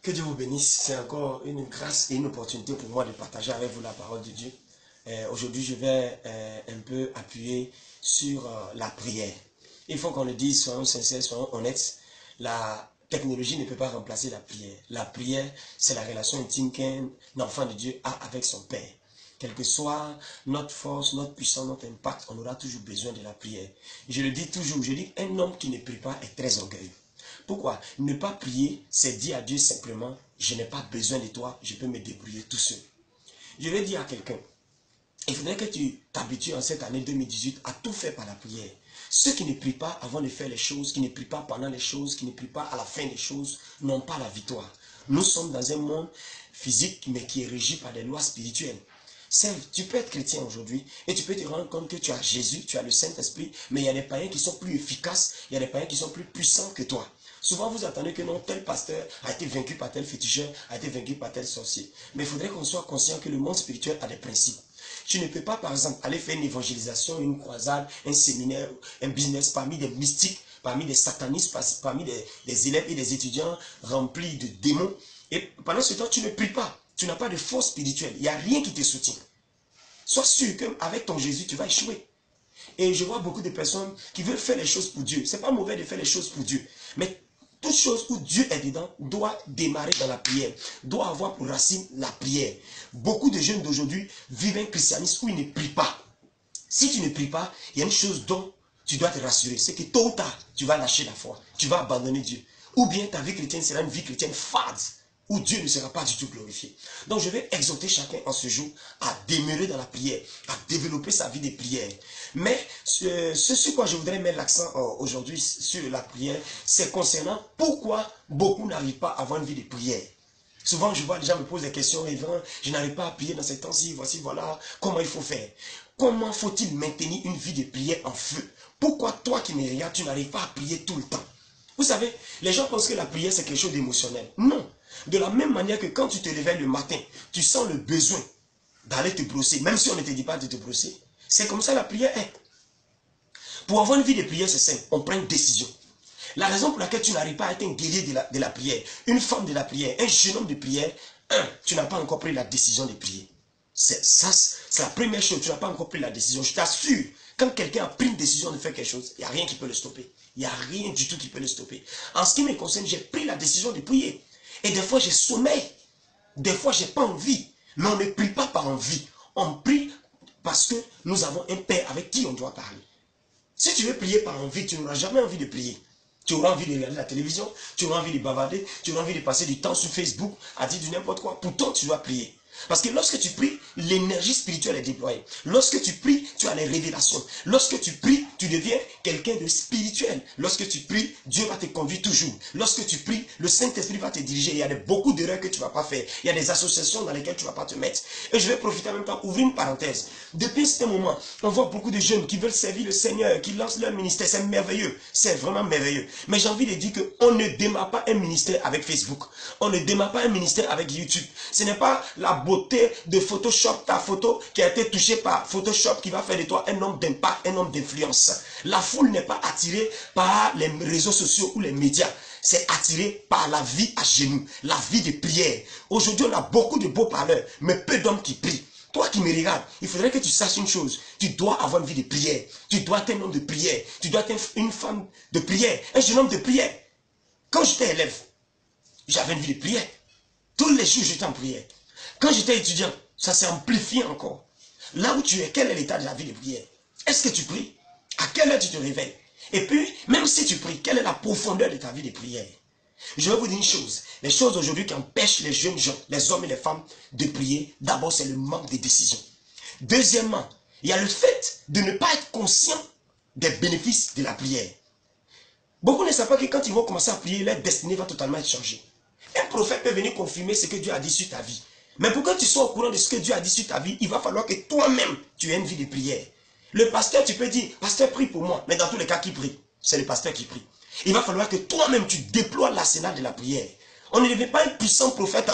Que Dieu vous bénisse. C'est encore une grâce et une opportunité pour moi de partager avec vous la parole de Dieu. Aujourd'hui, je vais un peu appuyer sur la prière. Il faut qu'on le dise, soyons sincères, soyons honnêtes. La technologie ne peut pas remplacer la prière. La prière, c'est la relation intime qu'un enfant de Dieu a avec son Père. Quelle que soit notre force, notre puissance, notre impact, on aura toujours besoin de la prière. Je le dis toujours, je dis qu'un homme qui ne prie pas est très orgueilleux. Pourquoi? Ne pas prier, c'est dire à Dieu simplement, je n'ai pas besoin de toi, je peux me débrouiller tout seul. Je vais dire à quelqu'un, il faudrait que tu t'habitues en cette année 2018 à tout faire par la prière. Ceux qui ne prient pas avant de faire les choses, qui ne prient pas pendant les choses, qui ne prient pas à la fin des choses, n'ont pas la victoire. Nous sommes dans un monde physique, mais qui est régi par des lois spirituelles. Tu peux être chrétien aujourd'hui et tu peux te rendre compte que tu as Jésus, tu as le Saint-Esprit, mais il y a des païens qui sont plus efficaces, il y a des païens qui sont plus puissants que toi. Souvent, vous attendez que non, tel pasteur a été vaincu par tel féticheur, a été vaincu par tel sorcier. Mais il faudrait qu'on soit conscient que le monde spirituel a des principes. Tu ne peux pas, par exemple, aller faire une évangélisation, une croisade, un séminaire, un business parmi des mystiques, parmi des satanistes, parmi des élèves et des étudiants remplis de démons. Et pendant ce temps, tu ne pries pas. Tu n'as pas de force spirituelle. Il n'y a rien qui te soutient. Sois sûr qu'avec ton Jésus, tu vas échouer. Et je vois beaucoup de personnes qui veulent faire les choses pour Dieu. Ce n'est pas mauvais de faire les choses pour Dieu. Mais toute chose où Dieu est dedans doit démarrer dans la prière. Doit avoir pour racine la prière. Beaucoup de jeunes d'aujourd'hui vivent un christianisme où ils ne prient pas. Si tu ne pries pas, il y a une chose dont tu dois te rassurer. C'est que tôt ou tard, tu vas lâcher la foi. Tu vas abandonner Dieu. Ou bien ta vie chrétienne sera une vie chrétienne fade, où Dieu ne sera pas du tout glorifié. Donc je vais exhorter chacun en ce jour à demeurer dans la prière, à développer sa vie de prière. Mais ce sur quoi je voudrais mettre l'accent aujourd'hui sur la prière, c'est concernant pourquoi beaucoup n'arrivent pas à avoir une vie de prière. Souvent, je vois les gens me posent des questions, je n'arrive pas à prier dans ces temps-ci, voici, voilà, comment il faut faire. Comment faut-il maintenir une vie de prière en feu? Pourquoi toi qui me regardes, tu n'arrives pas à prier tout le temps? Vous savez, les gens pensent que la prière, c'est quelque chose d'émotionnel. Non. De la même manière que quand tu te réveilles le matin, tu sens le besoin d'aller te brosser, même si on ne te dit pas de te brosser. C'est comme ça la prière est. Pour avoir une vie de prière, c'est simple. On prend une décision. La raison pour laquelle tu n'arrives pas à être un guerrier de la prière, une femme de la prière, un jeune homme de prière, tu n'as pas encore pris la décision de prier. C'est la première chose, tu n'as pas encore pris la décision. Je t'assure, quand quelqu'un a pris une décision de faire quelque chose, il n'y a rien qui peut le stopper. Il n'y a rien du tout qui peut le stopper. En ce qui me concerne, j'ai pris la décision de prier. Et des fois, j'ai sommeil. Des fois, je n'ai pas envie. Mais on ne prie pas par envie. On prie parce que nous avons un Père avec qui on doit parler. Si tu veux prier par envie, tu n'auras jamais envie de prier. Tu auras envie de regarder la télévision, tu auras envie de bavarder, tu auras envie de passer du temps sur Facebook à dire du n'importe quoi. Pourtant, tu dois prier. Parce que lorsque tu pries, l'énergie spirituelle est déployée. Lorsque tu pries, tu as les révélations. Lorsque tu pries, tu deviens quelqu'un de spirituel. Lorsque tu pries, Dieu va te conduire toujours. Lorsque tu pries, le Saint-Esprit va te diriger. Il y a beaucoup d'erreurs que tu ne vas pas faire. Il y a des associations dans lesquelles tu ne vas pas te mettre. Et je vais profiter en même temps, ouvrir une parenthèse. Depuis ce moment, on voit beaucoup de jeunes qui veulent servir le Seigneur, qui lancent leur ministère. C'est merveilleux. C'est vraiment merveilleux. Mais j'ai envie de dire qu'on ne démarre pas un ministère avec Facebook. On ne démarre pas un ministère avec YouTube. Ce n'est pas la beauté de Photoshop, ta photo qui a été touchée par Photoshop qui va faire de toi un homme d'impact, un homme d'influence. La foule n'est pas attirée par les réseaux sociaux ou les médias. C'est attiré par la vie à genoux, la vie de prière. Aujourd'hui, on a beaucoup de beaux parleurs, mais peu d'hommes qui prient. Toi qui me regardes, il faudrait que tu saches une chose. Tu dois avoir une vie de prière. Tu dois être un homme de prière. Tu dois être une femme de prière. Un jeune homme de prière. Quand j'étais élève, j'avais une vie de prière. Tous les jours, j'étais en prière. Quand j'étais étudiant, ça s'est amplifié encore. Là où tu es, quel est l'état de la vie de prière? Est-ce que tu pries? À quelle heure tu te réveilles? Et puis, même si tu pries, quelle est la profondeur de ta vie de prière? Je vais vous dire une chose. Les choses aujourd'hui qui empêchent les jeunes gens, les hommes et les femmes de prier, d'abord c'est le manque de décision. Deuxièmement, il y a le fait de ne pas être conscient des bénéfices de la prière. Beaucoup ne savent pas que quand ils vont commencer à prier, leur destinée va totalement être changée. Un prophète peut venir confirmer ce que Dieu a dit sur ta vie. Mais pour que tu sois au courant de ce que Dieu a dit sur ta vie, il va falloir que toi-même, tu aies une vie de prière. Le pasteur, tu peux dire, pasteur, prie pour moi. Mais dans tous les cas, qui prie? C'est le pasteur qui prie. Il va falloir que toi-même, tu déploies l'arsenal de la prière. On ne devient pas un puissant prophète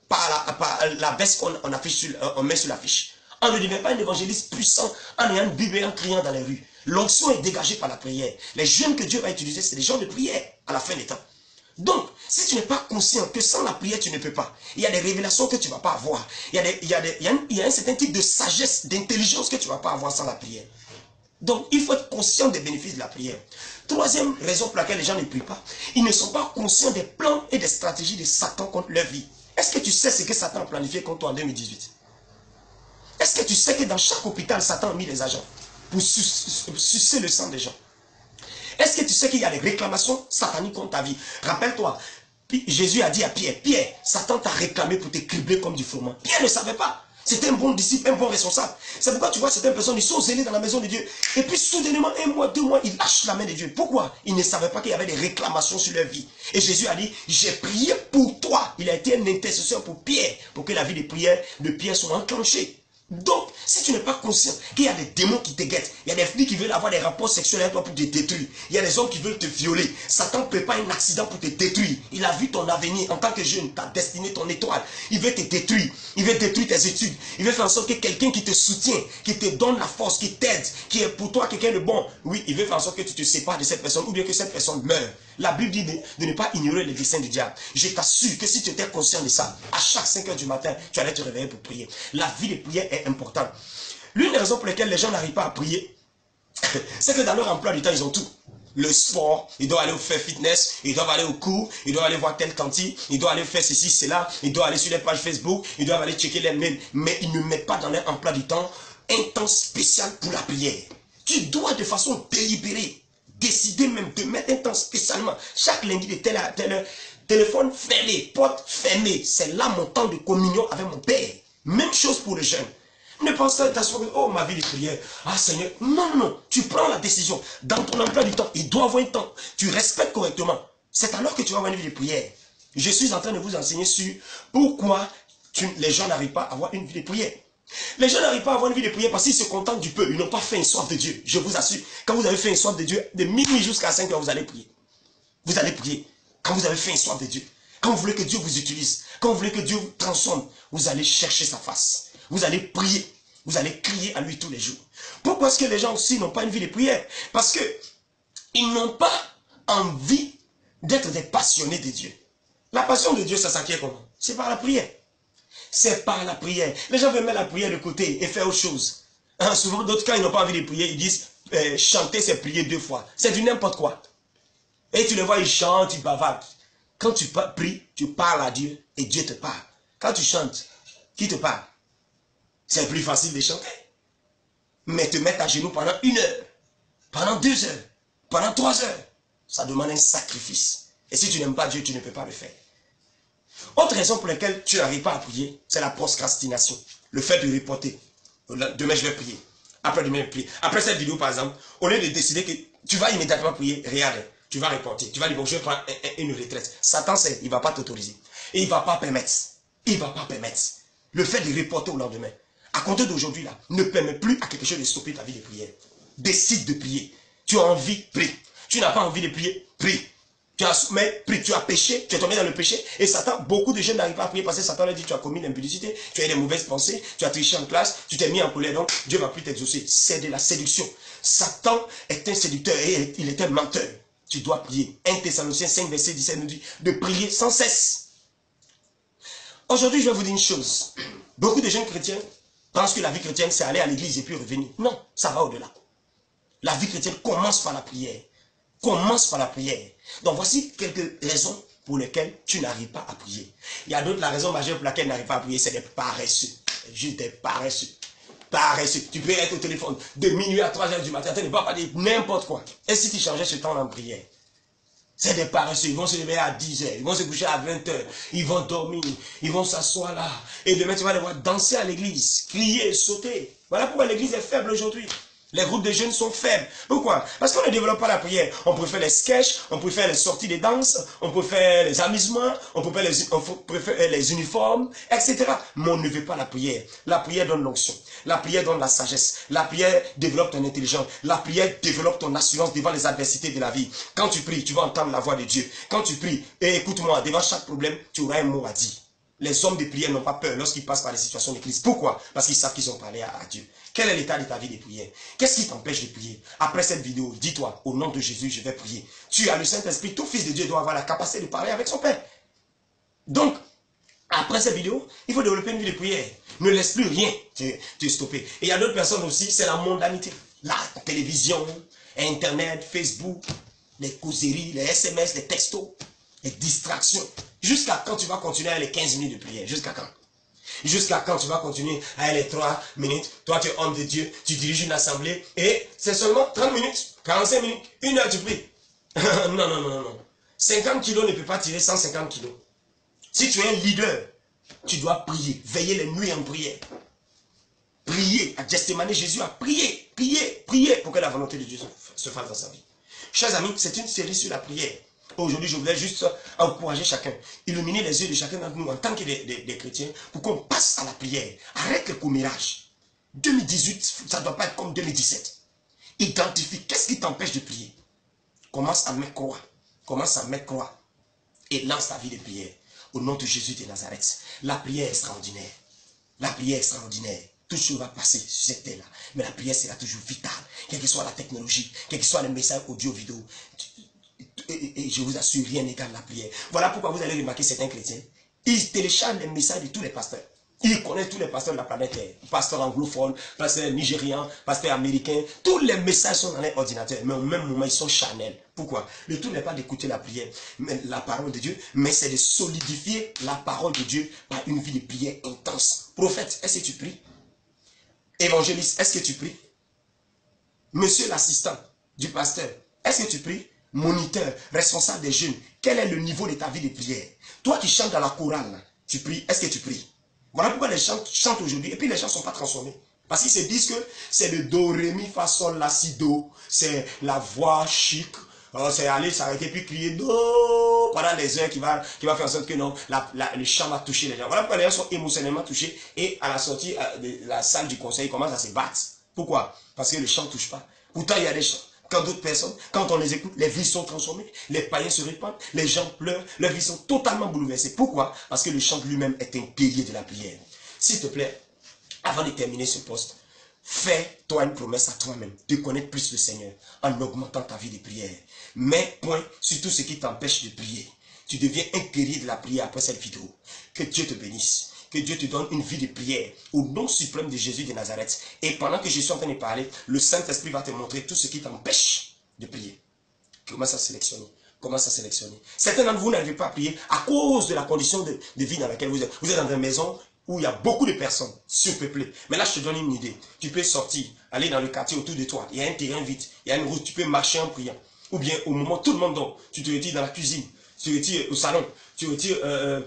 par la veste qu'on met sur l'affiche. On ne devient pas un évangéliste puissant en ayant une Bible et en criant dans les rues. L'onction est dégagée par la prière. Les jeunes que Dieu va utiliser, c'est des gens de prière à la fin des temps. Donc, si tu n'es pas conscient que sans la prière, tu ne peux pas, il y a des révélations que tu ne vas pas avoir. Il y a un certain type de sagesse, d'intelligence que tu ne vas pas avoir sans la prière. Donc, il faut être conscient des bénéfices de la prière. Troisième raison pour laquelle les gens ne prient pas, ils ne sont pas conscients des plans et des stratégies de Satan contre leur vie. Est-ce que tu sais ce que Satan a planifié contre toi en 2018? Est-ce que tu sais que dans chaque hôpital, Satan a mis des agents pour sucer le sang des gens? Est-ce que tu sais qu'il y a des réclamations sataniques contre ta vie? Rappelle-toi, Jésus a dit à Pierre, Pierre, Satan t'a réclamé pour te cribler comme du froment. Pierre ne savait pas. C'était un bon disciple, un bon responsable. C'est pourquoi tu vois certaines personnes, ils sont zélés dans la maison de Dieu. Et puis soudainement, 1 mois, 2 mois, ils lâchent la main de Dieu. Pourquoi? Ils ne savaient pas qu'il y avait des réclamations sur leur vie. Et Jésus a dit, j'ai prié pour toi. Il a été un intercesseur pour Pierre, pour que la vie de Pierre soit enclenchée. Donc, si tu n'es pas conscient qu'il y a des démons qui te guettent, il y a des filles qui veulent avoir des rapports sexuels avec toi pour te détruire, il y a des hommes qui veulent te violer, Satan prépare un accident pour te détruire. Il a vu ton avenir en tant que jeune, ta destinée, ton étoile. Il veut te détruire, il veut détruire tes études, il veut faire en sorte que quelqu'un qui te soutient, qui te donne la force, qui t'aide, qui est pour toi quelqu'un de bon, oui, il veut faire en sorte que tu te sépares de cette personne ou bien que cette personne meure. La Bible dit de ne pas ignorer les desseins du diable. Je t'assure que si tu étais conscient de ça, à chaque 5 h du matin, tu allais te réveiller pour prier. La vie de prière est importante. L'une des raisons pour lesquelles les gens n'arrivent pas à prier, c'est que dans leur emploi du temps, ils ont tout. Le sport, ils doivent aller faire fitness, ils doivent aller au cours, ils doivent aller voir tel cantine, ils doivent aller faire ceci, cela, ils doivent aller sur les pages Facebook, ils doivent aller checker les mails, mais ils ne mettent pas dans leur emploi du temps un temps spécial pour la prière. Tu dois de façon délibérée décider même de mettre un temps spécialement. Chaque lundi de telle à telle heure, téléphone fermé, porte fermée. C'est là mon temps de communion avec mon Père. Même chose pour les jeunes. Ne pense pas t'asseoir, oh ma vie de prière, ah Seigneur. Non, non, tu prends la décision. Dans ton emploi du temps, il doit avoir un temps. Tu respectes correctement. C'est alors que tu vas avoir une vie de prière. Je suis en train de vous enseigner sur pourquoi les gens n'arrivent pas à avoir une vie de prière. Les gens n'arrivent pas à avoir une vie de prière parce qu'ils se contentent du peu. Ils n'ont pas fait une soif de Dieu. Je vous assure, quand vous avez fait une soif de Dieu, de minuit jusqu'à 5 h, vous allez prier. Vous allez prier. Quand vous avez fait une soif de Dieu, quand vous voulez que Dieu vous utilise, quand vous voulez que Dieu vous transforme, vous allez chercher sa face. Vous allez prier. Vous allez crier à lui tous les jours. Pourquoi est-ce que les gens aussi n'ont pas une vie de prière? Parce qu'ils n'ont pas envie d'être des passionnés de Dieu. La passion de Dieu, ça s'acquiert comment? C'est par la prière. C'est par la prière. Les gens veulent mettre la prière de côté et faire autre chose. Hein, souvent, d'autres, quand ils n'ont pas envie de prier, ils disent chanter, c'est prier 2 fois. C'est du n'importe quoi. Et tu les vois, ils chantent, ils bavardent. Quand tu pries, tu parles à Dieu et Dieu te parle. Quand tu chantes, qui te parle? C'est plus facile de chanter. Mais te mettre à genoux pendant 1 heure, pendant 2 heures, pendant 3 heures, ça demande un sacrifice. Et si tu n'aimes pas Dieu, tu ne peux pas le faire. Autre raison pour laquelle tu n'arrives pas à prier, c'est la procrastination. Le fait de reporter. Demain, je vais prier. Après demain, je vais prier. Après cette vidéo, par exemple, au lieu de décider que tu vas immédiatement prier, regarde, tu vas reporter. Tu vas dire, bon, je vais prendre une retraite. Satan sait, il ne va pas t'autoriser. Et il ne va pas permettre. Il ne va pas permettre. Le fait de reporter au lendemain. À compter d'aujourd'hui, là, ne permet plus à quelque chose de stopper ta vie de prière. Décide de prier. Tu as envie, prie. Tu n'as pas envie de prier, prie. Tu as péché, tu es tombé dans le péché. Et Satan, beaucoup de jeunes n'arrivent pas à prier parce que Satan leur dit tu as commis l'impudicité, tu as eu des mauvaises pensées, tu as triché en classe, tu t'es mis en colère, donc Dieu ne va plus t'exaucer. C'est de la séduction. Satan est un séducteur et il est un menteur. Tu dois prier. 1 Thessaloniciens 5, verset 17 nous dit de prier sans cesse. Aujourd'hui, je vais vous dire une chose. Beaucoup de jeunes chrétiens pensent que la vie chrétienne, c'est aller à l'église et puis revenir. Non, ça va au-delà. La vie chrétienne commence par la prière. Commence par la prière. Donc voici quelques raisons pour lesquelles tu n'arrives pas à prier. Il y a d'autres, la raison majeure pour laquelle tu n'arrives pas à prier, c'est des paresseux. Juste des paresseux. Paresseux. Tu peux être au téléphone de minuit à 3 h du matin, tu ne vas pas dire n'importe quoi. Et si tu changeais ce temps en prière? C'est des paresseux, ils vont se lever à 10 h, ils vont se coucher à 20 h, ils vont dormir, ils vont s'asseoir là. Et demain tu vas les voir danser à l'église, crier, sauter. Voilà pourquoi l'église est faible aujourd'hui. Les groupes de jeunes sont faibles. Pourquoi? Parce qu'on ne développe pas la prière. On préfère les sketchs, on préfère les sorties de danse, on préfère les amusements, on préfère les uniformes, etc. Mais on ne veut pas la prière. La prière donne l'onction. La prière donne la sagesse. La prière développe ton intelligence. La prière développe ton assurance devant les adversités de la vie. Quand tu pries, tu vas entendre la voix de Dieu. Quand tu pries, et écoute-moi, devant chaque problème, tu auras un mot à dire. les hommes de prière n'ont pas peur lorsqu'ils passent par des situations de crise. Pourquoi? Parce qu'ils savent qu'ils ont parlé à Dieu. Quel est l'état de ta vie de prière? Qu'est-ce qui t'empêche de prier? Après cette vidéo, dis-toi, au nom de Jésus, je vais prier. Tu as le Saint-Esprit, tout fils de Dieu doit avoir la capacité de parler avec son Père. Donc, après cette vidéo, il faut développer une vie de prière. Ne laisse plus rien te stopper. Et il y a d'autres personnes aussi, c'est la mondanité. La télévision, Internet, Facebook, les causeries, les SMS, les textos, les distractions. Jusqu'à quand tu vas continuer à les 15 minutes de prière? Jusqu'à quand? Jusqu'à quand tu vas continuer à les 3 minutes? Toi, tu es homme de Dieu, tu diriges une assemblée et c'est seulement 30 minutes, 45 minutes, 1 heure tu pries. Non, non, non, non. 50 kilos ne peut pas tirer 150 kilos. Si tu es un leader, tu dois prier, veiller les nuits en prière. Prier, à Gethsémani, Jésus a prié, prié, prié pour que la volonté de Dieu se fasse dans sa vie. Chers amis, c'est une série sur la prière. Aujourd'hui, je voulais juste encourager chacun, illuminer les yeux de chacun d'entre nous en tant que des chrétiens pour qu'on passe à la prière. Arrête le commérage. 2018, ça ne doit pas être comme 2017. Identifie, qu'est-ce qui t'empêche de prier? Commence à mettre croix. Commence à mettre croix. Et lance ta vie de prière. Au nom de Jésus de Nazareth. La prière est extraordinaire. La prière est extraordinaire. Tout chose va passer sur cette terre-là. Mais la prière sera toujours vitale. Quelle que soit la technologie, quel que soit le message audio-vidéo. Et je vous assure, rien n'égale la prière. Voilà pourquoi vous allez remarquer certains chrétiens. Ils téléchargent les messages de tous les pasteurs. Ils connaissent tous les pasteurs de la planète Terre. Pasteurs anglophones, pasteurs nigérians, pasteurs américains. Tous les messages sont dans les ordinateurs. Mais au même moment, ils sont charnels. Pourquoi? Le tout n'est pas d'écouter la prière, mais la parole de Dieu, mais c'est de solidifier la parole de Dieu par une vie de prière intense. Prophète, est-ce que tu pries? Évangéliste, est-ce que tu pries? Monsieur l'assistant du pasteur, est-ce que tu pries? Moniteur, responsable des jeunes, quel est le niveau de ta vie de prière? Toi qui chantes dans la chorale, tu pries, est-ce que tu pries? Voilà pourquoi les gens chantent aujourd'hui et puis les gens ne sont pas transformés. Parce qu'ils se disent que c'est le do, ré, mi, fa, sol, la, si, do, c'est la voix chic, c'est aller s'arrêter puis crier do pendant des heures qui va faire en sorte que non, le chant va toucher les gens. Voilà pourquoi les gens sont émotionnellement touchés et à la sortie de la salle du conseil, ils commencent à se battre. Pourquoi? Parce que le chant ne touche pas. Pourtant, il y a des chants. Quand d'autres personnes, quand on les écoute, les vies sont transformées, les païens se répandent, les gens pleurent, leurs vies sont totalement bouleversées. Pourquoi? Parce que le chant lui-même est un pilier de la prière. S'il te plaît, avant de terminer ce poste, fais-toi une promesse à toi-même de connaître plus le Seigneur en augmentant ta vie de prière. Mets point sur tout ce qui t'empêche de prier. Tu deviens un guerrier de la prière après cette vidéo. Que Dieu te bénisse. Que Dieu te donne une vie de prière au nom suprême de Jésus de Nazareth. Et pendant que je suis en train de parler, le Saint-Esprit va te montrer tout ce qui t'empêche de prier. Commence à sélectionner. Commence à sélectionner. Certains d'entre vous n'arrivez pas à prier à cause de la condition de vie dans laquelle vous êtes. Vous êtes dans une maison où il y a beaucoup de personnes surpeuplées. Mais là, je te donne une idée. Tu peux sortir, aller dans le quartier autour de toi. Il y a un terrain vide. Il y a une route. Tu peux marcher en priant. Ou bien, au moment où tout le monde dort, tu te retires dans la cuisine. Tu te retires au salon. Tu te retires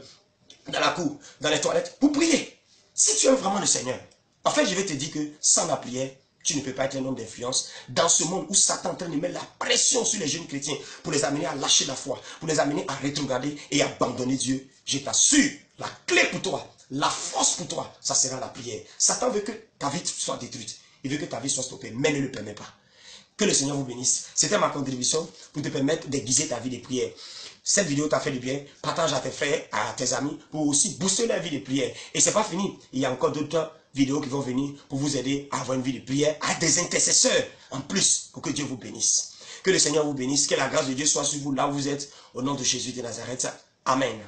dans la cour, dans les toilettes, pour prier. Si tu aimes vraiment le Seigneur, en fait, je vais te dire que sans la prière, tu ne peux pas être un homme d'influence dans ce monde où Satan est en train de mettre la pression sur les jeunes chrétiens pour les amener à lâcher la foi, pour les amener à rétrograder et abandonner Dieu. Je t'assure, la clé pour toi, la force pour toi, ça sera la prière. Satan veut que ta vie soit détruite. Il veut que ta vie soit stoppée, mais ne le permet pas. Que le Seigneur vous bénisse. C'était ma contribution pour te permettre d'aiguiser ta vie de prière. Cette vidéo t'a fait du bien, partage à tes frères, à tes amis, pour aussi booster la vie de prière. Et c'est pas fini, il y a encore d'autres vidéos qui vont venir pour vous aider à avoir une vie de prière, à des intercesseurs en plus, pour que Dieu vous bénisse. Que le Seigneur vous bénisse, que la grâce de Dieu soit sur vous là où vous êtes, au nom de Jésus de Nazareth. Amen.